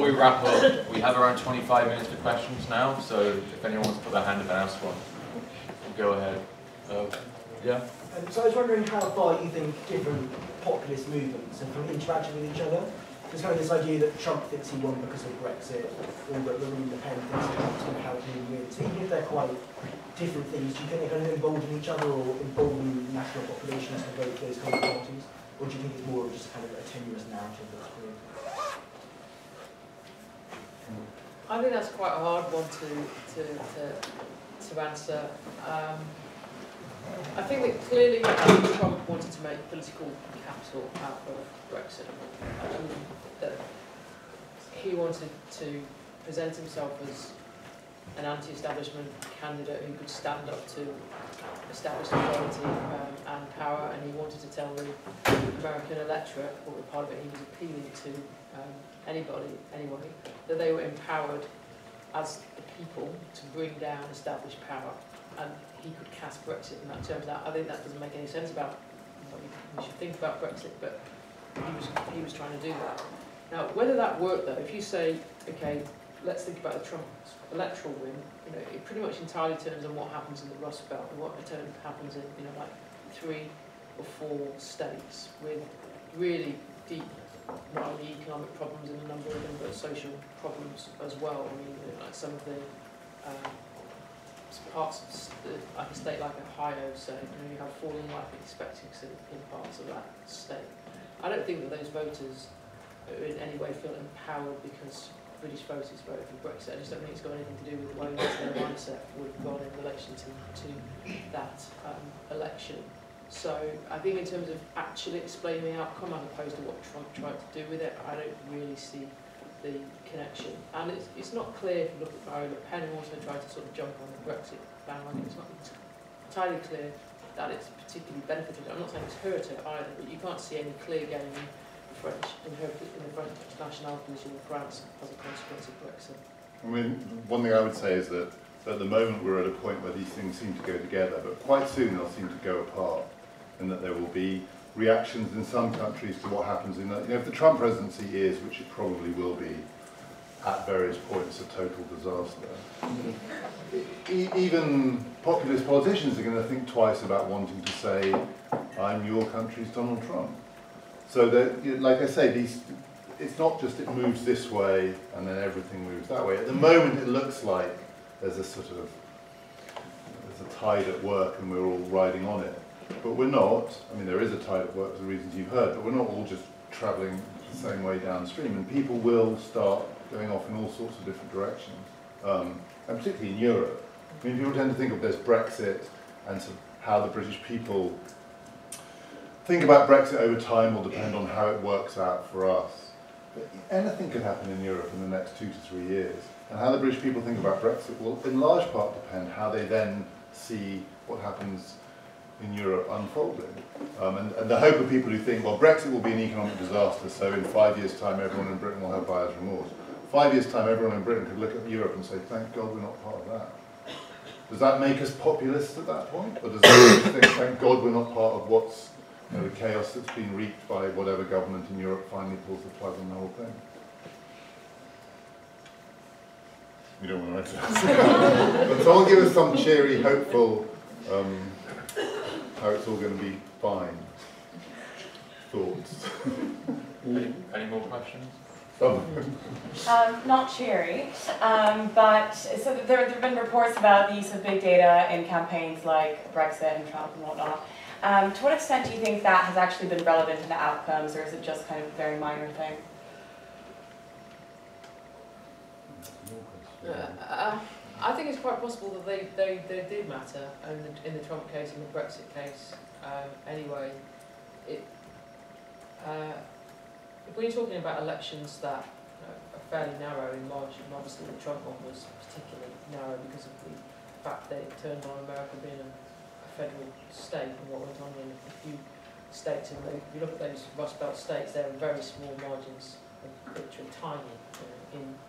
we wrap up, we have around 25 minutes for questions now, so if anyone wants to put their hand up and ask one, go ahead. Yeah? So I was wondering how far you think different populist movements have interacted with each other. There's kind of this idea that Trump thinks he won because of Brexit, or that the Le Pen thinks that Trump's going to help him win. So even if they're quite different things, do you think they're kind of embolden each other or embolden national populations to vote for those kind of parties? Or do you think it's more of just kind of a tenuous narrative that's created? I think that's quite a hard one to answer. I think that clearly Trump wanted to make political capital out of Brexit. That he wanted to present himself as an anti-establishment candidate who could stand up to established authority and power, and he wanted to tell the American electorate, or part of it he was appealing to anybody anyway, that they were empowered as the people to bring down established power, and he could cast Brexit in that terms. Now, I think that doesn't make any sense about what we should think about Brexit, but he was trying to do that. Now, whether that worked though, if you say, okay, let's think about the Trump electoral win, it pretty much entirely turns on what happens in the Rust Belt and what happens in, like 3 or 4 states with really deep, not only economic problems in a number of them, but social problems as well. I mean, like some of the parts of like a state like Ohio, say, you have falling life expectancy in parts of that state. I don't think that those voters in any way feel empowered because British voters voted for Brexit. I just don't think it's got anything to do with the way that their mindset would have gone in relation to that election. So I think in terms of actually explaining the outcome as opposed to what Trump tried to do with it, I don't really see the connection. And it's not clear if you look at Marine Le Pen, who also tried to sort of jump on the Brexit bandwagon. It's not entirely clear that it's particularly benefited. I'm not saying it's hurt her either, but you can't see any clear gain in the French national position in France as a consequence of Brexit. I mean, one thing I would say is that at the moment we're at a point where these things seem to go together, but quite soon they'll seem to go apart, and that there will be reactions in some countries to what happens in that. If the Trump presidency is, which it probably will be, at various points a total disaster, even populist politicians are going to think twice about wanting to say, I'm your country's Donald Trump. So that, like I say, it's not just it moves this way and then everything moves that way. At the moment it looks like there's a sort of, there's a tide at work and we're all riding on it. But we're not. I mean, there is a tide at work for the reasons you've heard, but we're not all just travelling the same way downstream, and people will start going off in all sorts of different directions, and particularly in Europe. I mean, people tend to think of this Brexit and sort of how the British people think about Brexit over time will depend on how it works out for us. But anything could happen in Europe in the next 2 to 3 years, and how the British people think about Brexit will in large part depend how they then see what happens in Europe unfolding. And the hope of people who think, well, Brexit will be an economic disaster, so in 5 years' time everyone in Britain will have buyer's remorse. 5 years' time everyone in Britain could look at Europe and say, thank God we're not part of that. Does that make us populists at that point? Or does that make us think, thank God we're not part of what's the chaos that's been reaped by whatever government in Europe finally pulls the plug on the whole thing? You don't want to answer that. But someone give us some cheery, hopeful, how it's all going to be fine thoughts. Any more questions? Not cheery, but so there have been reports about the use of big data in campaigns like Brexit and Trump and whatnot. To what extent do you think that has actually been relevant in the outcomes, or is it just kind of a very minor thing? I think it's quite possible that they did matter in the Trump case and the Brexit case. Anyway, when you're talking about elections that are fairly narrow in margin, obviously the Trump one was particularly narrow because of the fact that it turned on America being a federal state and what went on in a few states. And if you look at those Rust Belt states, they're very small margins of victory, tiny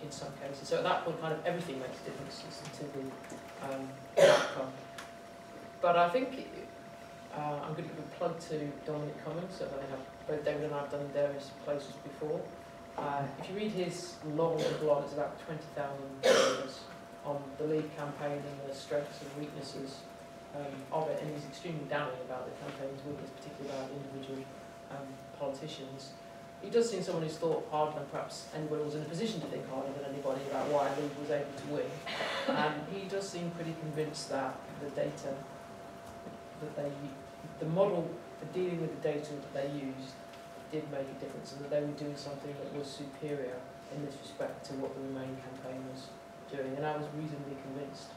in some cases. So at that point, kind of everything makes a difference to the outcome. But I think I'm going to give a plug to Dominic Cummings, so that I have both David and I have done in various places before. If you read his long blog, it's about 20,000 words on the Leave campaign and the strengths and weaknesses of it, and he's extremely damning about the campaign's weakness, particularly about individual politicians. He does seem someone who's thought harder than perhaps anyone was in a position to think harder than anybody about why Leave was able to win. And he does seem pretty convinced that the data that the model for dealing with the data that they used did make a difference, and that they were doing something that was superior in this respect to what the Remain campaign was doing. And I was reasonably convinced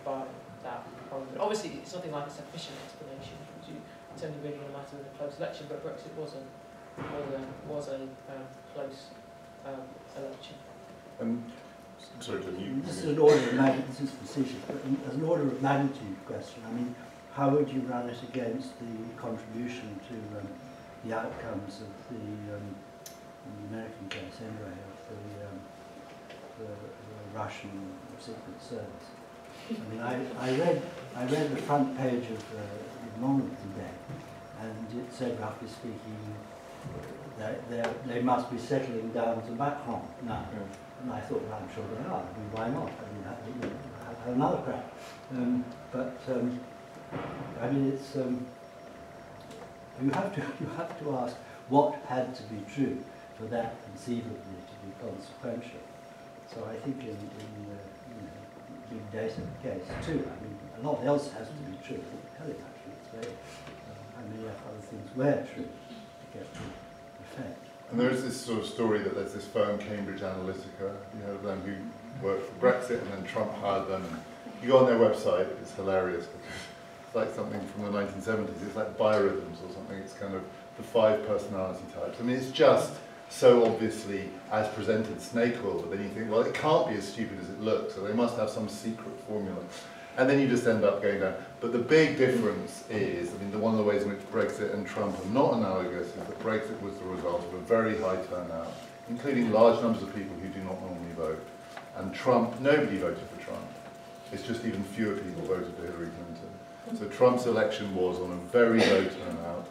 by that argument. Obviously, it's nothing like a sufficient explanation, because it's only really a matter of a close election, but Brexit was a close election. Sorry, Jim, you... This is an order of magnitude, this is facetious, but as an order of magnitude question, I mean, how would you run it against the contribution to the outcomes of the in the American case anyway, of the Russian Secret Service? I mean, I read the front page of Le Monde today, and it said, roughly speaking, that they must be settling down to Macron now. Yeah. And I thought, well, I'm sure they are. I mean, why not? I mean, have another crack. I mean, it's you have to ask what had to be true for that conceivably to be consequential. So I think in the big data case too, I mean, a lot else has to be true. Actually, it's very, I mean, other things were true to get the effect. And there is this sort of story that there's this firm, Cambridge Analytica, you heard of them, who worked for Brexit, and then Trump hired them. You go on their website, it's hilarious, because it's like something from the 1970s, it's like biorhythms or something, it's kind of the 5 personality types. I mean, it's just so obviously, as presented, snake oil, but then you think, well, it can't be as stupid as it looks, so they must have some secret formula. And then you just end up going down. But the big difference is, I mean, one of the ways in which Brexit and Trump are not analogous is that Brexit was the result of a very high turnout, including large numbers of people who do not normally vote. And Trump, nobody voted for Trump. It's just even fewer people voted for Hillary Clinton. So Trump's election was on a very low turnout.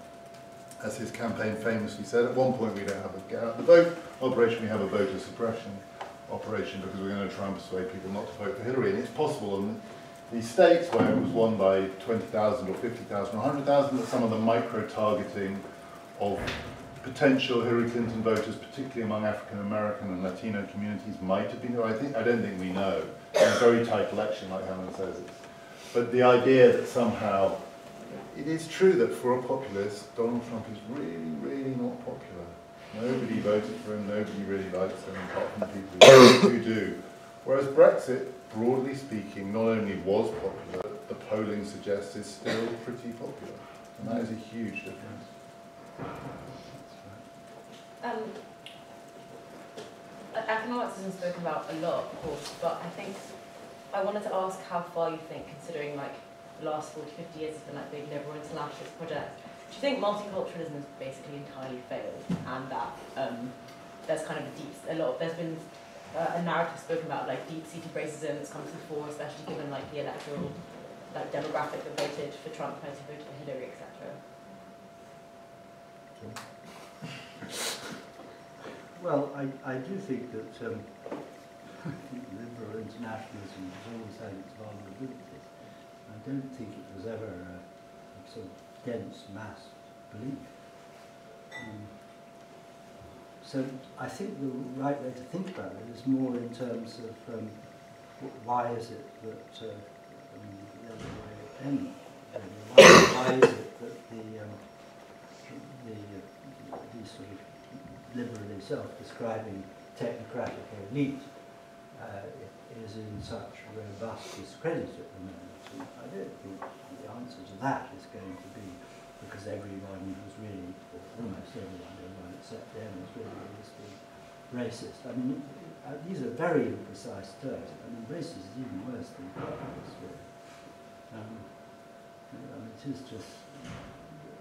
As his campaign famously said, at one point we don't have a get out the vote operation, we have a voter suppression operation because we're going to try and persuade people not to vote for Hillary. And it's possible in these states where it was won by 20,000 or 50,000 or 100,000, that some of the micro-targeting of potential Hillary Clinton voters, particularly among African American and Latino communities, might have been. I don't think we know. It's a very tight election, like Helen says. But the idea that somehow, it is true that for a populist, Donald Trump is really, really not popular. Nobody voted for him, nobody really likes him, apart from the people who do. Whereas Brexit, broadly speaking, not only was popular, the polling suggests is still pretty popular. And that is a huge difference. Economics isn't spoken about a lot, of course, but I think I wanted to ask how far you think, considering like the last 40, 50 years has been like big liberal internationalist project. Do you think multiculturalism has basically entirely failed, and that there's kind of there's been a narrative spoken about like deep-seated racism that's come to the fore, especially given like the electoral like demographic that voted for Trump, who voted for Hillary, etc. Well, I do think that liberal internationalism has always had its vulnerabilities. I don't think it was ever a sort of dense mass belief. So I think the right way to think about it is more in terms of why is it that the other way ended? Why is it that the sort of liberally self-describing technocratic elite is in such robust discredit at the moment? And I don't think the answer to that is going to be because everyone was really, or almost everyone except them was really racist. I mean, these are very imprecise terms. I mean, racist is even worse than populist, really. It is just,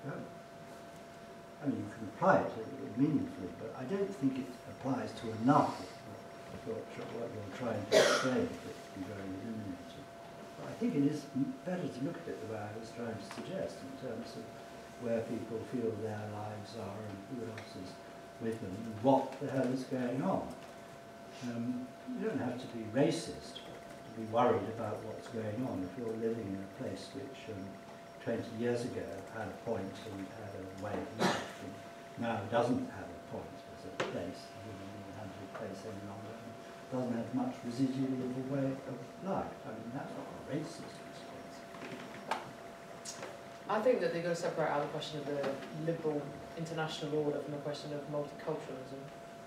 I mean, you can apply it meaningfully, but I don't think it applies to enough of what you're trying to explain that can be very illuminating. But I think it is better to look at it the way I was trying to suggest, in terms of where people feel their lives are and who else is with them and what the hell is going on. You don't have to be racist to be worried about what's going on if you're living in a place which 20 years ago had a point and had a way of life, and now doesn't have a point as a place, it doesn't have a place any longer, and doesn't have much residual of a way of life. I mean, that's not a racist response. I think that they've got to separate out the question of the liberal international order from the question of multiculturalism.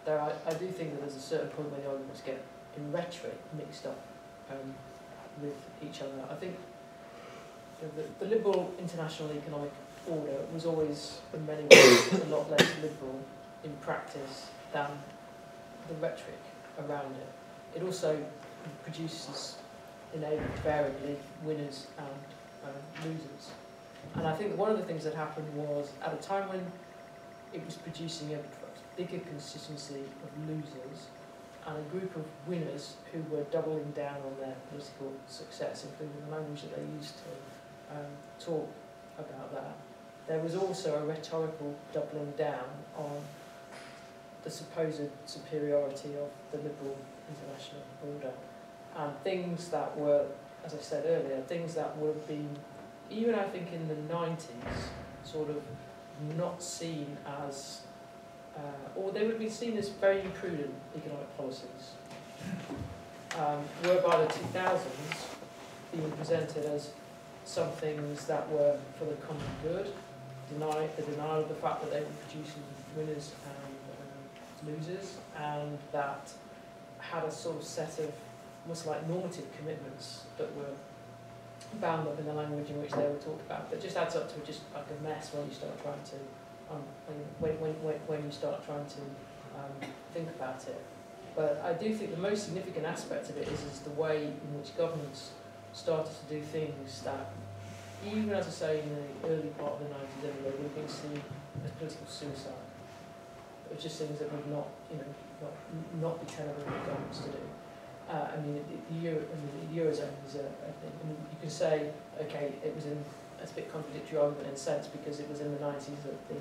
I do think that there's a certain point where the arguments get, in rhetoric, mixed up with each other. I think the liberal international economic order was always, in many ways, a lot less liberal in practice than the rhetoric around it. It also produces, invariably, winners and losers. And I think one of the things that happened was, at a time when it was producing a bigger consistency of losers and a group of winners who were doubling down on their political success, including the language that they used to talk about that, there was also a rhetorical doubling down on the supposed superiority of the liberal international order. And things that were, as I said earlier, things that would have been, even I think in the 90s, sort of not seen as, or they would be seen as very imprudent economic policies, were by the 2000s being presented as some things that were for the common good, the denial of the fact that they were producing winners and losers, and that had a sort of set of almost like normative commitments that were bound up in the language in which they were talked about, that just adds up to just like a mess when you start trying to when you start trying to think about it. But I do think the most significant aspect of it is the way in which governments started to do things that, even as I say, in the early part of the 90s anyway, would have been seen as political suicide. It was just things that would not be tenable for governments to do. I mean, the Eurozone is a thing. I mean, you can say, okay, it's a bit contradictory argument in a sense, because it was in the 90s that the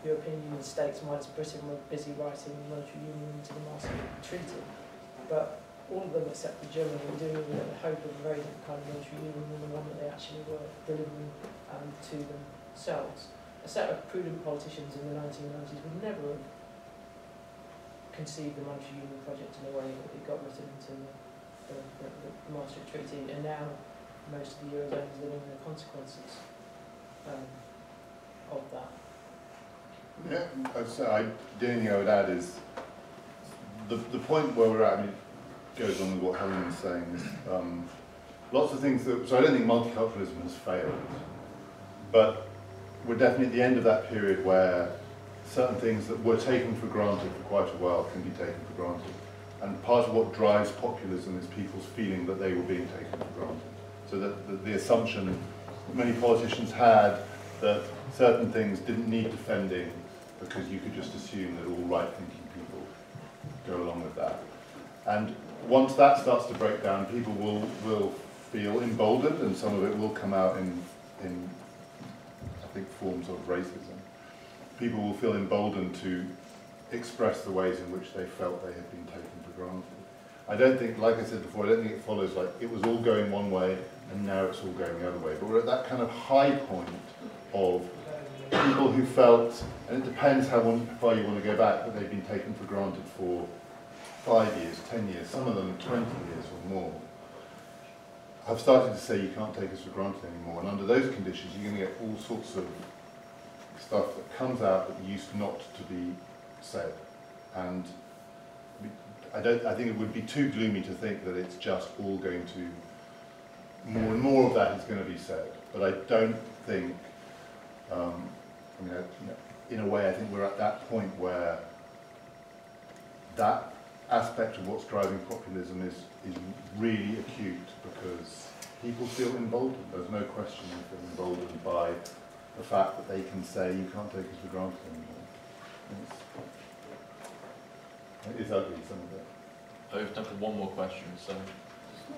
European Union states minus Britain were busy writing monetary union into the Maastricht Treaty. But all of them except for Germany were doing it in the hope of a very different kind of monetary union than the one that they actually were delivering to themselves. A set of prudent politicians in the 1990s would never have conceived the monetary union project in a way that it got written into the Maastricht Treaty, and now most of the Eurozone is living with the consequences of that. Yeah, the only thing I would add is the point where we're at, I mean, it goes on with what Helen was saying, is lots of things that, so I don't think multiculturalism has failed, but we're definitely at the end of that period where certain things that were taken for granted for quite a while can be taken for granted. And part of what drives populism is people's feeling that they were being taken for granted. So that the assumption that many politicians had that certain things didn't need defending because you could just assume that all right-thinking people go along with that. And once that starts to break down, people will feel emboldened, and some of it will come out in I think, forms of racism. People will feel emboldened to express the ways in which they felt they had been taken for granted. I don't think, like I said before, I don't think it follows like it was all going one way and now it's all going the other way. But we're at that kind of high point of people who felt, and it depends how far you want to go back, but they've been taken for granted for 5 years, 10 years, some of them 20 years or more, have started to say you can't take us for granted anymore. And under those conditions, you're going to get all sorts of stuff that comes out that used not to be said. And I think it would be too gloomy to think that it's just all going to, more and more of that is going to be said. But I don't think, in a way, I think we're at that point where that aspect of what's driving populism is really acute, because people feel emboldened. There's no question they feel emboldened by the fact that they can say you can't take us for granted anymore. It is ugly, some of it. Oh, we've time for one more question, so.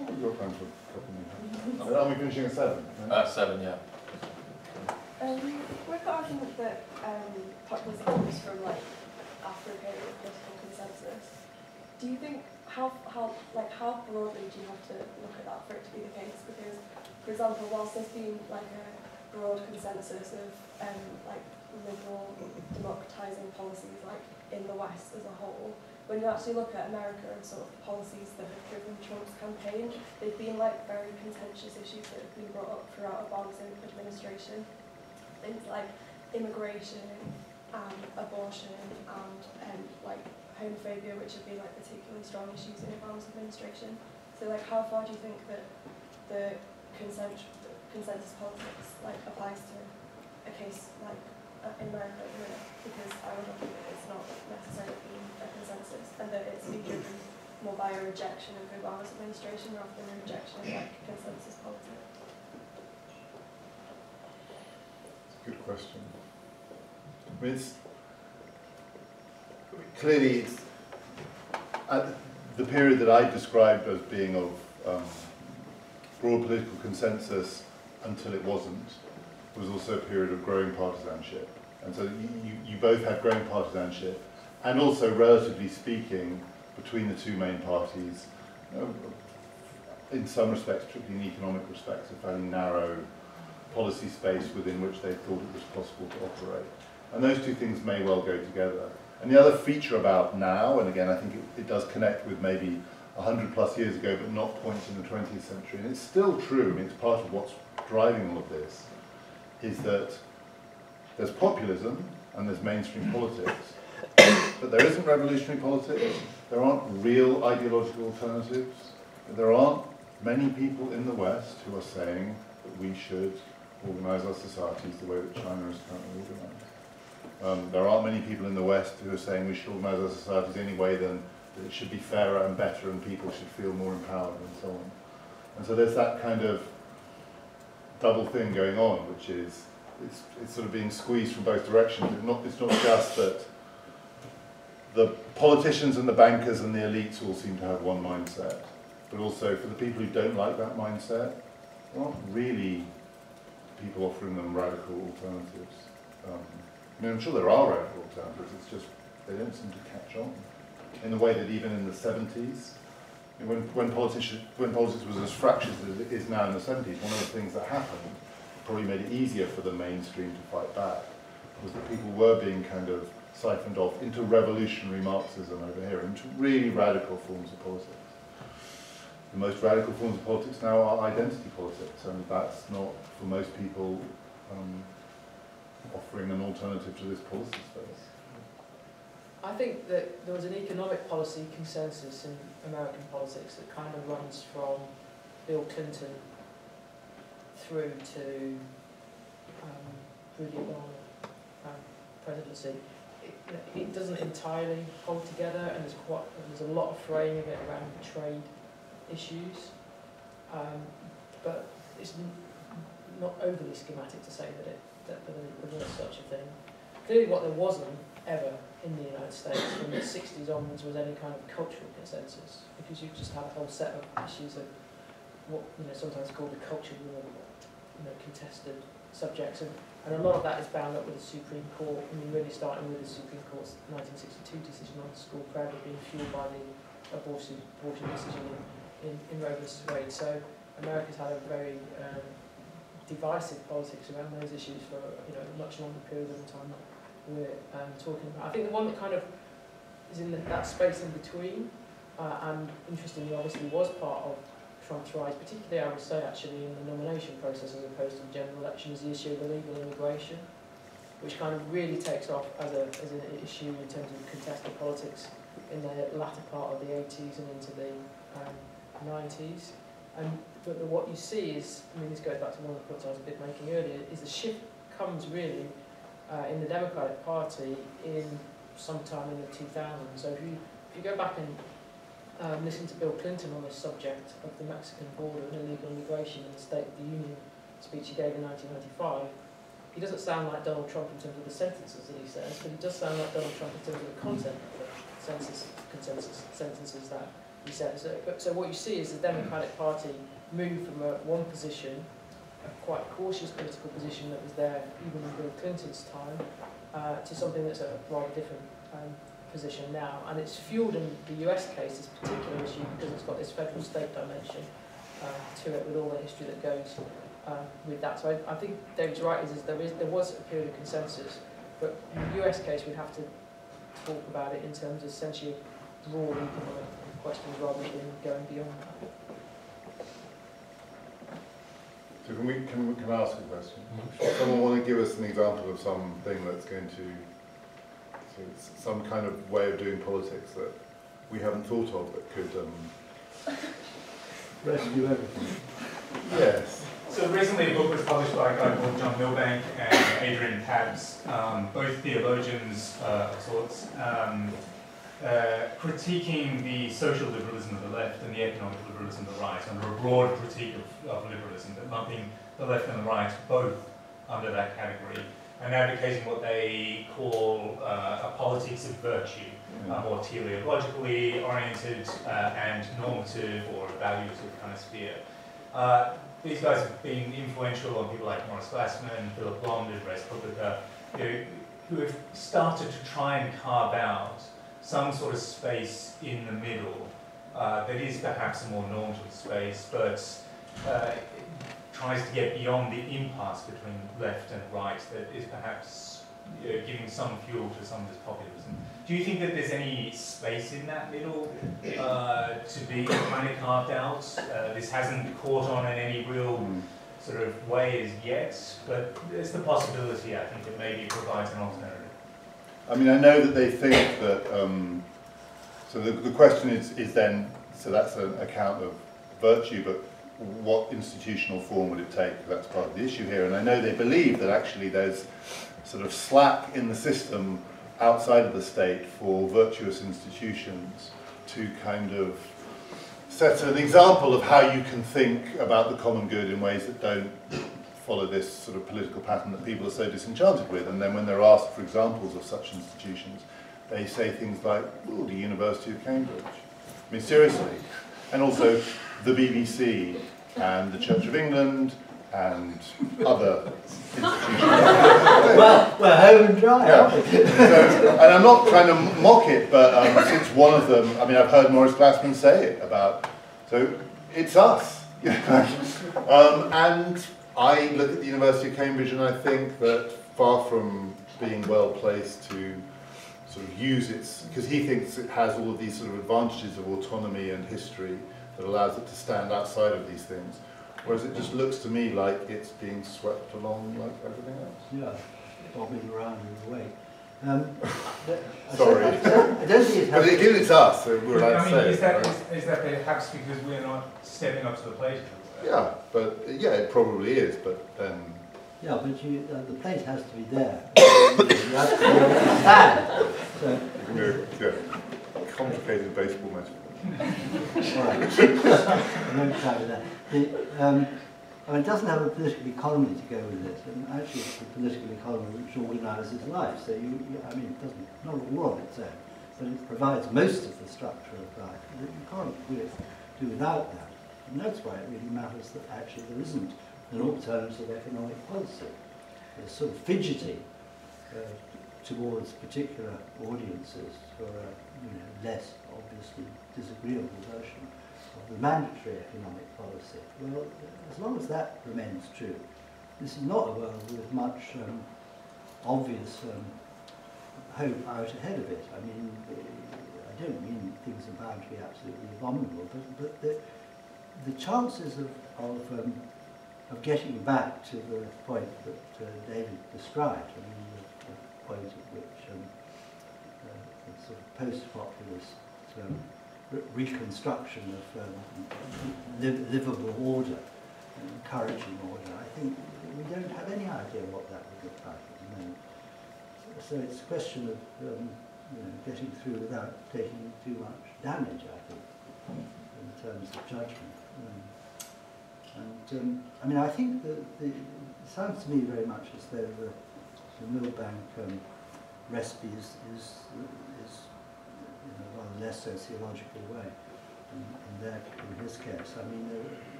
We've got time for a couple more. Are we finishing at 7? 7, yeah. With the argument that populism comes from like after a period of political consensus. Do you think how broadly do you have to look at that for it to be the case? Because, for example, whilst there's been like a broad consensus of like liberal democratizing policies like in the West as a whole, when you actually look at America and sort of the policies that have driven Trump's campaign, they've been like very contentious issues that have been brought up throughout Obama's administration. Things like immigration, abortion, and like homophobia, which have been like particularly strong issues in Obama's administration. So like, how far do you think that the consensus politics like applies to a case like in America at the minute? Because I would argue that it's not necessarily been a consensus, and that it's been driven more by a rejection of Obama's administration rather than a rejection of like consensus politics. Good question. I mean, clearly, at the period that I described as being of broad political consensus until it wasn't, was also a period of growing partisanship. And so you both had growing partisanship, and also, relatively speaking, between the two main parties, in some respects, particularly in economic respects, a fairly narrow policy space within which they thought it was possible to operate. And those two things may well go together. And the other feature about now, and again I think it does connect with maybe 100 plus years ago, but not points in the 20th century, and it's still true, I mean, it's part of what's driving all of this, is that there's populism and there's mainstream politics, but there isn't revolutionary politics, there aren't real ideological alternatives, there aren't many people in the West who are saying that we should organise our societies the way that China is currently organised. There aren't many people in the West who are saying we should organise our societies any way than that it should be fairer and better and people should feel more empowered and so on. And so there's that kind of double thing going on, which is it's sort of being squeezed from both directions. It's not just that the politicians and the bankers and the elites all seem to have one mindset, but also for the people who don't like that mindset, there aren't really people offering them radical alternatives. I mean, I'm sure there are radical alternatives, it's just they don't seem to catch on in the way that even in the 70s, when politics was as fractious as it is now in the 70s, one of the things that happened, probably made it easier for the mainstream to fight back, was that people were being kind of siphoned off into revolutionary Marxism over here, into really radical forms of politics. The most radical forms of politics now are identity politics, and that's not, for most people, offering an alternative to this policy space. I think that there was an economic policy consensus in American politics that kind of runs from Bill Clinton through to the Obama presidency. It doesn't entirely hold together, and there's a lot of fraying of it around trade issues, but it's not overly schematic to say that there was such a thing. Clearly what there wasn't ever in the United States from the 60s onwards was any kind of cultural consensus, because you just had a whole set of issues of what sometimes called the culture war, contested subjects, and a lot of that is bound up with the Supreme Court. I mean, really starting with the Supreme Court's 1962 decision on school prayer being fueled by the abortion decision in Roe vs. Wade. So America's had a very divisive politics around those issues for a much longer period of time that we're talking about. I think the one that kind of is in that space in between, and interestingly obviously was part of Trump's rise, particularly I would say actually in the nomination process as opposed to the general election, is the issue of illegal immigration, which kind of really takes off as an issue in terms of contested politics in the latter part of the 80s and into the 90s. But what you see is, I mean, this goes back to one of the points I was a bit making earlier, is the shift comes really in the Democratic Party in sometime in the 2000s. So if you go back and listen to Bill Clinton on the subject of the Mexican border and illegal immigration in the State of the Union speech he gave in 1995, he doesn't sound like Donald Trump in terms of the sentences that he says, but he does sound like Donald Trump in terms of the content of the sentences that he says. So what you see is the Democratic Party move from one position, a quite cautious political position that was there even in Bill Clinton's time, to something that's a rather different position now, and it's fuelled in the US case, this particular issue, because it's got this federal state dimension to it with all the history that goes with that. So I think David's right, is there was a period of consensus, but in the US case we'd have to talk about it in terms of essentially broad economic questions rather than going beyond that. So can I ask a question? Someone want to give us an example of something that's going to, so it's some kind of way of doing politics that we haven't thought of that could rescue everything? Yes. So recently a book was published by a guy called John Milbank and Adrian Catz, both theologians of sorts, critiquing the social liberalism of the left and the economic liberalism of the right under a broad critique of liberalism, but lumping the left and the right both under that category, and advocating what they call a politics of virtue, more teleologically oriented and normative or evaluative kind of sphere. These guys have been influential on people like Morris Glassman, Philip Blondin, Res Publica, who have started to try and carve out some sort of space in the middle that is perhaps a more normative space, but tries to get beyond the impasse between left and right that is perhaps giving some fuel to some of this populism. Do you think that there's any space in that middle to be kind of carved out? This hasn't caught on in any real sort of way as yet, but there's the possibility, I think, that maybe provides an alternative. I mean, I know that they think that, so the question is then, so that's an account of virtue, but what institutional form would it take? That's part of the issue here. And I know they believe that actually there's sort of slack in the system outside of the state for virtuous institutions to kind of set an example of how you can think about the common good in ways that don't follow this sort of political pattern that people are so disenchanted with. And then when they're asked for examples of such institutions, they say things like, oh, the University of Cambridge. I mean, seriously. And also the BBC and the Church of England and other institutions. Well, we're home and dry, aren't we? So, and I'm not trying to mock it, but since one of them, I mean, I've heard Morris Glassman say it about, so it's us. And I look at the University of Cambridge and I think that far from being well placed to sort of use its, because he thinks it has all of these sort of advantages of autonomy and history that allows it to stand outside of these things, whereas it just looks to me like it's being swept along like everything else. Yeah, bobbing around in the way. Sorry. I don't think it has. But again, it's us, so we're allowed to say is that, it. is that perhaps because we're not stepping up to the plate? Yeah, but yeah, it probably is, but then... Yeah, but the plate has to be there. You have to stand. So, yeah, complicated baseball metaphor. right. I won't try with that. I mean, it doesn't have a political economy to go with it, and actually it's the political economy which organises life. So I mean, it doesn't, not all on its own, but it provides most of the structure of life. You can't do without that, and that's why it really matters that actually there isn't an alternative economic policy. There's sort of fidgeting towards particular audiences for a less obviously disagreeable version of the mandatory economic policy. Well, as long as that remains true, this is not a world with much obvious hope out ahead of it. I mean, I don't mean things are bound to be absolutely abominable, but the chances of getting back to the point that David described, I mean, the point at which the sort of post-populist reconstruction of livable order, encouraging order, I think we don't have any idea what that would look like at the moment. So it's a question of getting through without taking too much damage, I think, in terms of judgment. I mean, I think that it sounds to me very much as though the Milbank recipe is in a rather less sociological way in his case. I mean,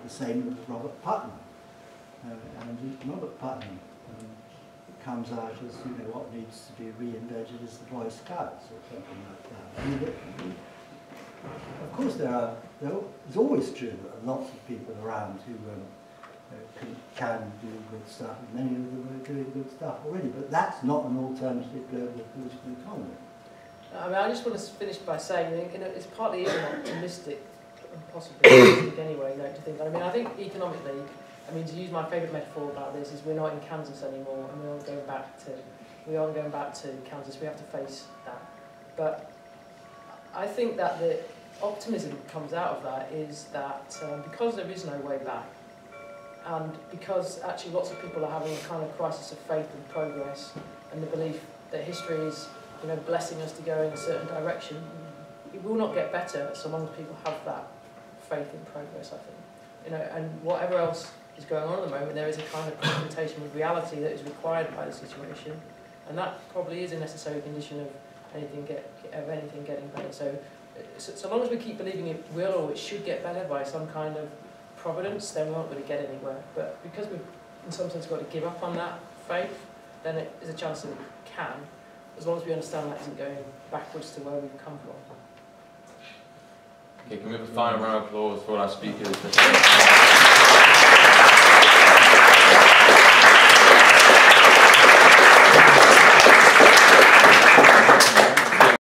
the same with Robert Putnam. And Robert Putnam comes out as, you know, what needs to be reinvented is the Boy Scouts or something like that. I mean, of course, there's always true that lots of people around who can do good stuff, and many of them are doing good stuff already, but that's not an alternative global political economy. I mean, I just want to finish by saying, you know, it's partly even optimistic, and possibly optimistic anyway, to think. I mean, I think economically, I mean, to use my favourite metaphor about this, is we're not in Kansas anymore, and we aren't going back to Kansas. We have to face that. But I think that the optimism that comes out of that is that because there is no way back, and because actually lots of people are having a kind of crisis of faith and progress, and the belief that history is, you know, blessing us to go in a certain direction, it will not get better so long as people have that faith in progress, I think. You know, and whatever else is going on at the moment, there is a kind of confrontation with reality that is required by the situation, and that probably is a necessary condition of anything getting better. So long as we keep believing it will or it should get better by some kind of providence, then we won't really get anywhere. But because we've in some sense got to give up on that faith, then it is a chance that it can, as long as we understand that isn't going backwards to where we've come from. Okay, can we have a final round of applause for our speakers?